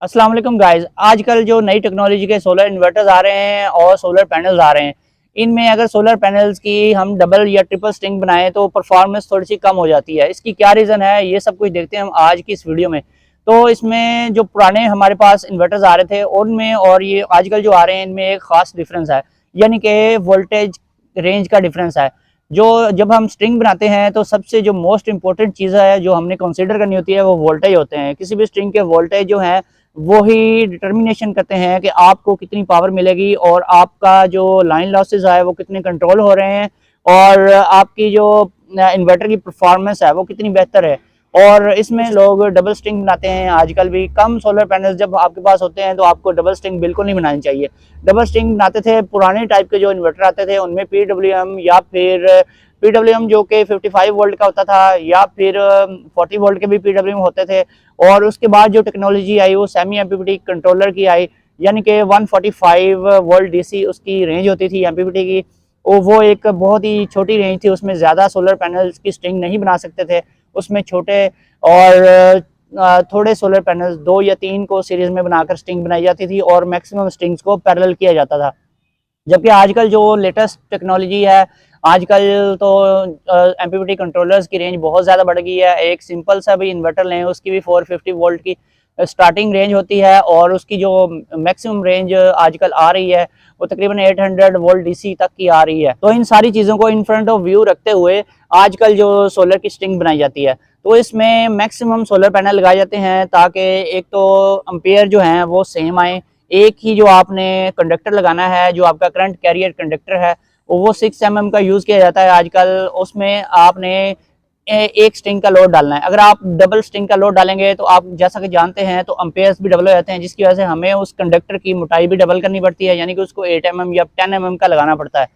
अस्सलाम वालेकुम गाइस। आजकल जो नई टेक्नोलॉजी के सोलर इन्वर्टर्स आ रहे हैं और सोलर पैनल्स आ रहे हैं, इनमें अगर सोलर पैनल्स की हम डबल या ट्रिपल स्ट्रिंग बनाएं तो परफॉर्मेंस थोड़ी सी कम हो जाती है। इसकी क्या रीज़न है, ये सब कुछ देखते हैं हम आज की इस वीडियो में। तो इसमें जो पुराने हमारे पास इन्वर्टर्स आ रहे थे उनमें और ये आजकल जो आ रहे हैं इनमें एक ख़ास डिफरेंस है, यानी कि वोल्टेज रेंज का डिफरेंस है। जो जब हम स्ट्रिंग बनाते हैं तो सबसे जो मोस्ट इंपॉर्टेंट चीज़ है जो हमने कंसीडर करनी होती है वो वोल्टेज होते हैं। किसी भी स्ट्रिंग के वोल्टेज जो है वो ही डिटर्मिनेशन करते हैं कि आपको कितनी पावर मिलेगी और आपका जो लाइन लॉसेस है वो कितने कंट्रोल हो रहे हैं और आपकी जो इन्वर्टर की परफॉर्मेंस है वो कितनी बेहतर है। और इसमें लोग डबल स्ट्रिंग बनाते हैं। आजकल भी कम सोलर पैनल्स जब आपके पास होते हैं तो आपको डबल स्ट्रिंग बिल्कुल नहीं बनानी चाहिए। डबल स्ट्रिंग बनाते थे पुराने टाइप के जो इन्वर्टर आते थे उनमें PWM या फिर PWM जो कि 55 वोल्ट का होता था या फिर 40 वोल्ट के भी PWM होते थे। और उसके बाद जो टेक्नोलॉजी आई वो सेमी एमपीपीटी कंट्रोलर की आई, यानी कि 145 वोल्ट डीसी उसकी रेंज होती थी एमपीपीटी की। वो एक बहुत ही छोटी रेंज थी, उसमें ज़्यादा सोलर पैनल्स की स्ट्रिंग नहीं बना सकते थे। उसमें छोटे और थोड़े सोलर पैनल्स 2 या 3 को सीरीज में बनाकर स्ट्रिंग बनाई जाती थी और मैक्सिमम स्ट्रिंग्स को पैरेलल किया जाता था। जबकि आजकल जो लेटेस्ट टेक्नोलॉजी है, आजकल तो एमपीपीटी कंट्रोलर्स की रेंज बहुत ज़्यादा बढ़ गई है। एक सिंपल सा भी इन्वर्टर लें उसकी भी 450 वोल्ट की स्टार्टिंग रेंज होती है और उसकी जो मैक्सिमम रेंज आजकल आ रही है वो तकरीबन 800 वोल्ट डीसी तक की आ रही है। तो इन सारी चीज़ों को इन फ्रंट ऑफ व्यू रखते हुए आजकल जो सोलर की स्ट्रिंग बनाई जाती है तो इसमें मैक्सिमम सोलर पैनल लगाए जाते हैं ताकि एक तो अम्पेयर जो हैं वो सेम आए। एक ही जो आपने कंडक्टर लगाना है, जो आपका करंट कैरियर कंडक्टर है वो 6 mm का यूज़ किया जाता है आजकल। उसमें आपने एक स्ट्रिंग का लोड डालना है। अगर आप डबल स्ट्रिंग का लोड डालेंगे तो आप जैसा कि जानते हैं तो अम्पेयर्स भी डबल हो जाते हैं, जिसकी वजह से हमें उस कंडक्टर की मोटाई भी डबल करनी पड़ती है, यानी कि उसको 8 mm या 10 mm का लगाना पड़ता है।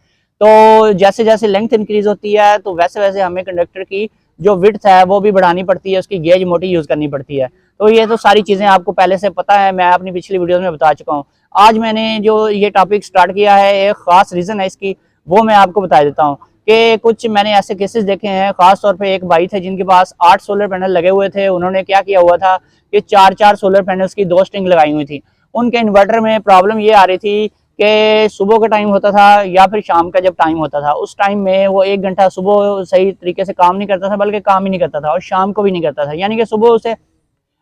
तो जैसे जैसे लेंथ इंक्रीज होती है तो वैसे वैसे हमें कंडक्टर की जो विड्थ है वो भी बढ़ानी पड़ती है, उसकी गेज मोटी यूज़ करनी पड़ती है। तो ये तो सारी चीज़ें आपको पहले से पता है, मैं अपनी पिछली वीडियोस में बता चुका हूँ। आज मैंने जो ये टॉपिक स्टार्ट किया है एक ख़ास रीज़न है इसकी, वो मैं आपको बता देता हूँ कि कुछ मैंने ऐसे केसेस देखे हैं। ख़ास तौर पे एक भाई थे जिनके पास 8 सोलर पैनल लगे हुए थे। उन्होंने क्या किया हुआ था कि 4-4 सोलर पैनल्स की 2 स्ट्रिंग लगाई हुई थी। उनके इन्वर्टर में प्रॉब्लम ये आ रही थी कि सुबह का टाइम होता था या फिर शाम का जब टाइम होता था, उस टाइम में वो 1 घंटा सुबह सही तरीके से काम नहीं करता था, बल्कि काम ही नहीं करता था और शाम को भी नहीं करता था। यानी कि सुबह उसे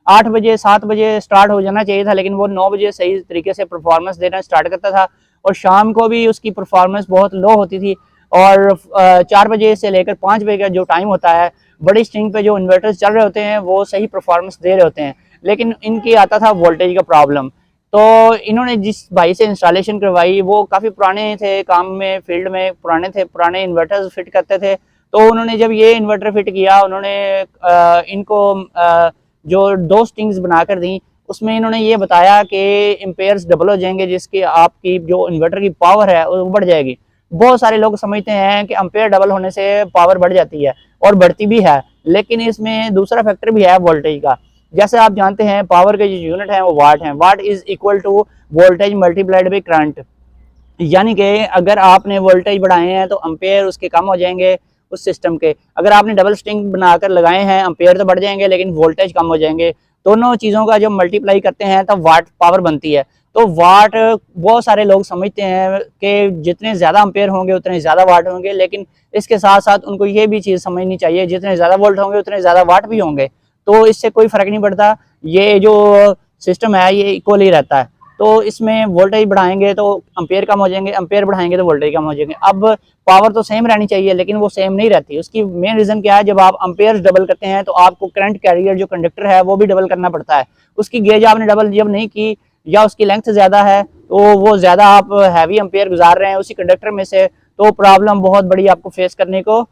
8 बजे 7 बजे स्टार्ट हो जाना चाहिए था, लेकिन वो 9 बजे सही तरीके से परफॉर्मेंस देना स्टार्ट करता था और शाम को भी उसकी परफॉर्मेंस बहुत लो होती थी। और 4 बजे से लेकर 5 बजे का जो टाइम होता है, बड़ी स्ट्रिंग पे जो इन्वर्टर्स चल रहे होते हैं वो सही परफॉर्मेंस दे रहे होते हैं, लेकिन इनकी आता था वोल्टेज का प्रॉब्लम। तो इन्होंने जिस भाई से इंस्टॉलेशन करवाई वो काफ़ी पुराने थे, काम में फील्ड में पुराने थे, पुराने इन्वर्टर्स फिट करते थे। तो उन्होंने जब ये इन्वर्टर फिट किया, उन्होंने इनको जो 2 स्ट्रिंग्स बनाकर दी, उसमें इन्होंने ये बताया कि एम्पेयर्स डबल हो जाएंगे, जिसकी आपकी जो इन्वर्टर की पावर है वो बढ़ जाएगी। बहुत सारे लोग समझते हैं कि एम्पेयर डबल होने से पावर बढ़ जाती है और बढ़ती भी है, लेकिन इसमें दूसरा फैक्टर भी है वोल्टेज का। जैसे आप जानते हैं पावर के जो यूनिट हैं वो वाट हैं। Watt is equal to voltage multiplied by current, यानी कि अगर आपने वोल्टेज बढ़ाए हैं तो एम्पेयर उसके कम हो जाएंगे उस सिस्टम के। अगर आपने डबल स्ट्रिंग बनाकर लगाए हैं एम्पेयर तो बढ़ जाएंगे लेकिन वोल्टेज कम हो जाएंगे। दोनों चीज़ों का जब मल्टीप्लाई करते हैं तब वाट पावर बनती है। तो वाट बहुत सारे लोग समझते हैं कि जितने ज़्यादा एम्पेयर होंगे उतने ज़्यादा वाट होंगे, लेकिन इसके साथ साथ उनको ये भी चीज़ समझनी चाहिए जितने ज़्यादा वोल्ट होंगे उतने ज़्यादा वाट भी होंगे। तो इससे कोई फ़र्क नहीं पड़ता, ये जो सिस्टम है ये इक्वल ही रहता है। तो इसमें वोल्टेज बढ़ाएंगे तो एम्पेयर कम हो जाएंगे, एम्पेयर बढ़ाएंगे तो वोल्टेज कम हो जाएंगे। अब पावर तो सेम रहनी चाहिए लेकिन वो सेम नहीं रहती। उसकी मेन रीज़न क्या है, जब आप एम्पेयर डबल करते हैं तो आपको करंट कैरियर जो कंडक्टर है वो भी डबल करना पड़ता है। उसकी गेज आपने डबल जब नहीं की या उसकी लेंथ ज़्यादा है तो वो ज़्यादा आप हैवी एम्पेयर गुजार रहे हैं उसी कंडक्टर में से, तो प्रॉब्लम बहुत बड़ी आपको फेस करने को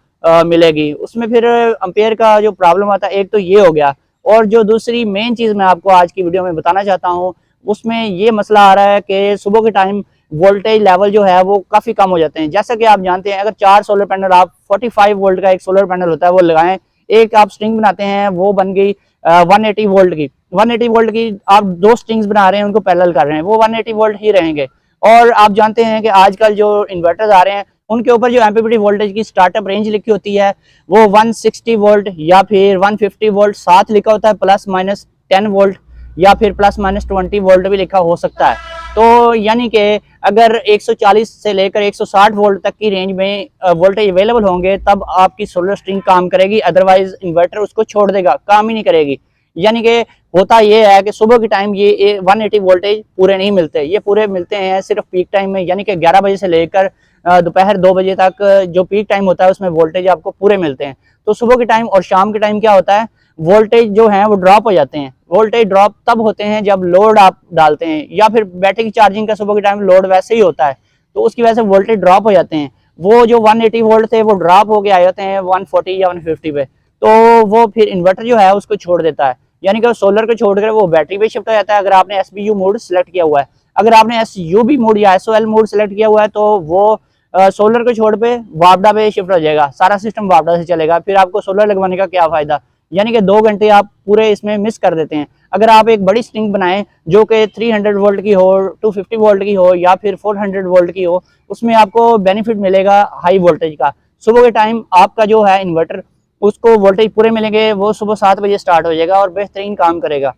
मिलेगी। उसमें फिर एम्पेयर का जो प्रॉब्लम आता है, एक तो ये हो गया। और जो दूसरी मेन चीज़ मैं आपको आज की वीडियो में बताना चाहता हूँ उसमें ये मसला आ रहा है कि सुबह के टाइम वोल्टेज लेवल जो है वो काफ़ी कम हो जाते हैं। जैसा कि आप जानते हैं अगर 4 सोलर पैनल आप 45 वोल्ट का एक सोलर पैनल होता है वो लगाएं, एक आप स्ट्रिंग बनाते हैं वो बन गई 180 वोल्ट की। 180 वोल्ट की आप 2 स्ट्रिंग्स बना रहे हैं, उनको पैरेलल कर रहे हैं, वो 180 वोल्ट ही रहेंगे। और आप जानते हैं कि आजकल जो इन्वर्टर्स आ रहे हैं उनके ऊपर जो एमपीपीटी वोल्टेज की स्टार्टअप रेंज लिखी होती है वो 160 वोल्ट या फिर 150 वोल्ट, साथ लिखा होता है प्लस माइनस 10 वोल्ट। या फिर +-20 वोल्ट भी लिखा हो सकता है। तो यानी कि अगर 140 से लेकर 160 वोल्ट तक की रेंज में वोल्टेज अवेलेबल होंगे तब आपकी सोलर स्ट्रिंग काम करेगी, अदरवाइज इन्वर्टर उसको छोड़ देगा, काम ही नहीं करेगी। यानी कि होता ये है कि सुबह के टाइम ये 180 वोल्टेज पूरे नहीं मिलते, ये पूरे मिलते हैं सिर्फ पीक टाइम में, यानी कि 11 बजे से लेकर दोपहर 2 बजे तक जो पीक टाइम होता है उसमें वोल्टेज आपको पूरे मिलते हैं। तो सुबह के टाइम और शाम के टाइम क्या होता है, वोल्टेज जो है वो ड्रॉप हो जाते हैं। वोल्टेज ड्रॉप तब होते हैं जब लोड आप डालते हैं, या फिर बैटरी की चार्जिंग का सुबह के टाइम लोड वैसे ही होता है, तो उसकी वजह से वोल्टेज ड्रॉप हो जाते हैं। वो जो 180 वोल्ट थे वो ड्रॉप हो के आ जाते हैं 140 या 150 पे, तो वो फिर इन्वर्टर जो है उसको छोड़ देता है, यानी कि सोलर को छोड़कर वो बैटरी पे शिफ्ट हो जाता है अगर आपने एसबीयू मोड सेलेक्ट किया हुआ है। अगर आपने एसयूबी मोड या एसओएल मोड सेलेक्ट किया हुआ है तो वो सोलर को छोड़ पे वापडा पे शिफ्ट हो जाएगा, सारा सिस्टम वापडा से चलेगा। फिर आपको सोलर लगवाने का क्या फायदा, यानी कि 2 घंटे आप पूरे इसमें मिस कर देते हैं। अगर आप एक बड़ी स्ट्रिंग बनाएं जो कि 300 वोल्ट की हो, 250 वोल्ट की हो या फिर 400 वोल्ट की हो, उसमें आपको बेनिफिट मिलेगा हाई वोल्टेज का। सुबह के टाइम आपका जो है इन्वर्टर उसको वोल्टेज पूरे मिलेंगे, वो सुबह 7 बजे स्टार्ट हो जाएगा और बेहतरीन काम करेगा।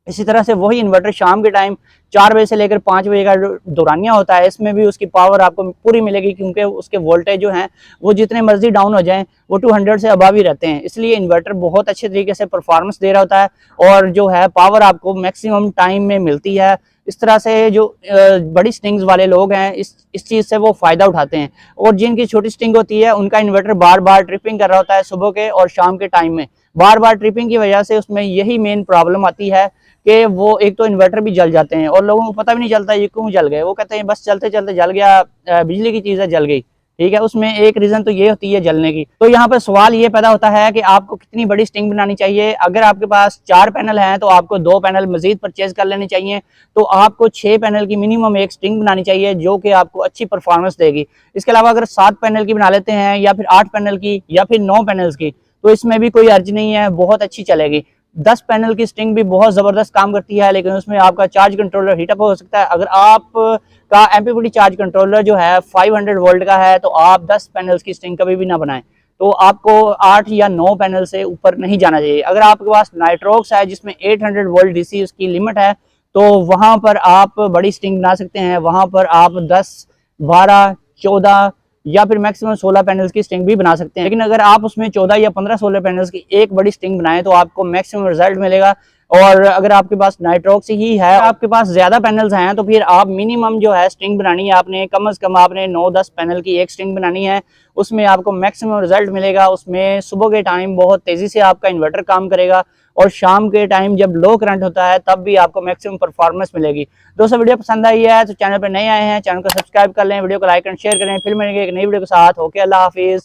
इसी तरह से वही इन्वर्टर शाम के टाइम 4 बजे से लेकर 5 बजे का दौरानिया होता है, इसमें भी उसकी पावर आपको पूरी मिलेगी, क्योंकि उसके वोल्टेज जो हैं वो जितने मर्जी डाउन हो जाएं वो 200 से अबव ही रहते हैं। इसलिए इन्वर्टर बहुत अच्छे तरीके से परफॉर्मेंस दे रहा होता है और जो है पावर आपको मैक्सिमम टाइम में मिलती है। इस तरह से जो बड़ी स्ट्रिंग्स वाले लोग हैं इस चीज़ से वो फ़ायदा उठाते हैं, और जिनकी छोटी स्ट्रिंग होती है उनका इन्वर्टर बार बार ट्रिपिंग कर रहा होता है सुबह के और शाम के टाइम में। बार बार ट्रिपिंग की वजह से उसमें यही मेन प्रॉब्लम आती है कि वो एक तो इन्वर्टर भी जल जाते हैं और लोगों को पता भी नहीं चलता ये क्यों जल गए। वो कहते हैं बस चलते चलते जल गया, बिजली की चीज़ है जल गई। ठीक है, उसमें एक रीज़न तो ये होती है जलने की। तो यहाँ पर सवाल ये पैदा होता है कि आपको कितनी बड़ी स्ट्रिंग बनानी चाहिए। अगर आपके पास 4 पैनल हैं तो आपको 2 पैनल मजीद परचेज कर लेने चाहिए। तो आपको 6 पैनल की मिनिमम एक स्ट्रिंग बनानी चाहिए जो कि आपको अच्छी परफॉर्मेंस देगी। इसके अलावा अगर 7 पैनल की बना लेते हैं या फिर 8 पैनल की या फिर 9 पैनल्स की तो इसमें भी कोई अर्ज नहीं है, बहुत अच्छी चलेगी। 10 पैनल की स्ट्रिंग भी बहुत ज़बरदस्त काम करती है, लेकिन उसमें आपका चार्ज कंट्रोलर हीटअप हो सकता है। अगर आप का एमपीपीटी चार्ज कंट्रोलर जो है 500 वोल्ट का है तो आप 10 पैनल्स की स्ट्रिंग कभी भी ना बनाएं। तो आपको 8 या 9 पैनल से ऊपर नहीं जाना चाहिए। अगर आपके पास नाइट्रोक्स है जिसमें 800 वोल्ट डीसी उसकी लिमिट है तो वहाँ पर आप बड़ी स्ट्रिंग बना सकते हैं। वहाँ पर आप 10, 12, 14 या फिर मैक्सिमम 16 पैनल्स की स्ट्रिंग भी बना सकते हैं। लेकिन अगर आप उसमें 14 या 15 16 पैनल्स की एक बड़ी स्ट्रिंग बनाएं तो आपको मैक्सिमम रिजल्ट मिलेगा। और अगर आपके पास नाइट्रोक्स ही है, आपके पास ज्यादा पैनल्स हैं, तो फिर आप मिनिमम जो है स्ट्रिंग बनानी है आपने, कम से कम आपने 9-10 पैनल की एक स्ट्रिंग बनानी है। उसमें आपको मैक्सिमम रिजल्ट मिलेगा। उसमें सुबह के टाइम बहुत तेजी से आपका इन्वर्टर काम करेगा और शाम के टाइम जब लो करंट होता है तब भी आपको मैक्सिमम परफॉर्मेंस मिलेगी। दोस्तों वीडियो पसंद आई है तो चैनल पर नए आए हैं, चैनल को सब्सक्राइब कर लें, वीडियो को लाइक एंड शेयर करें। फिर मिलेंगे एक नई वीडियो के साथ। ओके, अल्लाह हाफिज।